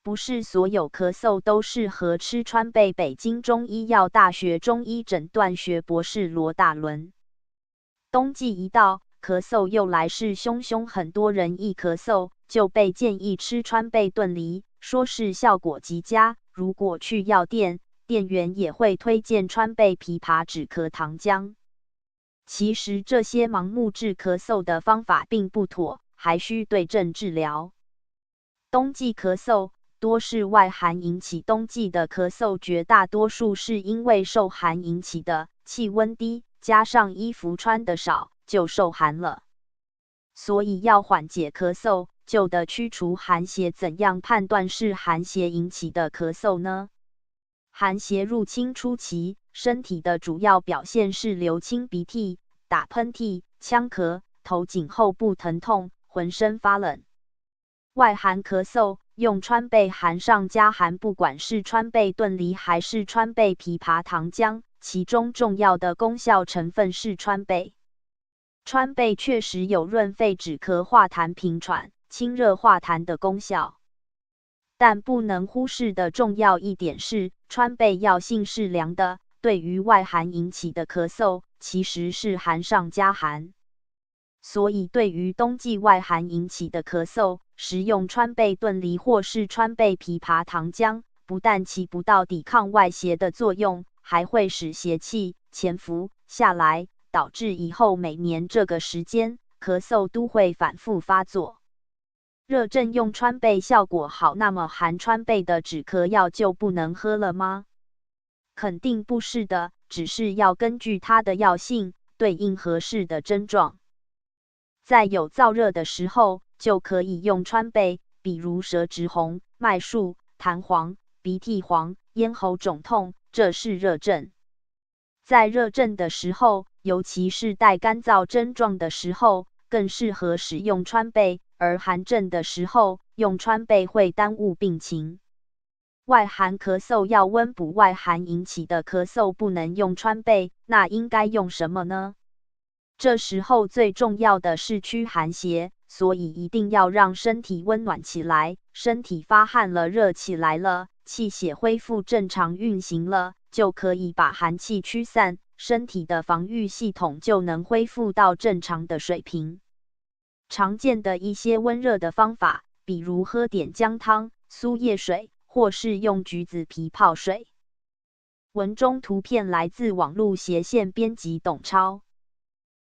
不是所有咳嗽都适合吃川贝。北京中医药大学中医诊断学博士罗大伦。冬季一到，咳嗽又来势汹汹，很多人一咳嗽就被建议吃川贝炖梨，说是效果极佳。如果去药店，店员也会推荐川贝枇杷止咳糖浆。其实这些盲目治咳嗽的方法并不妥，还需对症治疗。冬季咳嗽多是外寒引起，冬季的咳嗽绝大多数是因为受寒引起的，气温低，加上衣服穿得少，就受寒了。所以要缓解咳嗽，就得驱除寒邪。怎样判断是寒邪引起的咳嗽呢？寒邪入侵初期，身体的主要表现是流清鼻涕、打喷嚏、呛咳、头颈后部疼痛、浑身发冷。外寒咳嗽用川贝含上加寒，不管是川贝炖梨还是川贝枇杷糖浆，其中重要的功效成分是川贝。川贝确实有润肺止咳、化痰平喘、清热化痰的功效，但不能忽视的重要一点是，川贝药性是凉的，对于外寒引起的咳嗽，其实是寒上加寒。所以对于冬季外寒引起的咳嗽，食用川贝炖梨或是川贝枇杷糖浆，不但起不到抵抗外邪的作用，还会使邪气潜伏下来，导致以后每年这个时间咳嗽都会反复发作。热症用川贝效果好，那么含川贝的止咳药就不能喝了吗？肯定不是的，只是要根据它的药性，对应合适的症状。在有燥热的时候，就可以用川贝，比如舌质红、脉数、痰黄、鼻涕黄、咽喉肿痛，这是热症。在热症的时候，尤其是带干燥症状的时候，更适合使用川贝，而寒症的时候，用川贝会耽误病情。外寒咳嗽要温补外寒引起的咳嗽，不能用川贝，那应该用什么呢？这时候最重要的是驱寒邪，所以一定要让身体温暖起来，身体发汗了，热起来了，气血恢复正常运行了，就可以把寒气驱散，身体的防御系统就能恢复到正常的水平。常见的一些温热的方法，比如喝点姜汤、苏叶水，或是用橘子皮泡水。文中图片来自网络斜线编辑董超。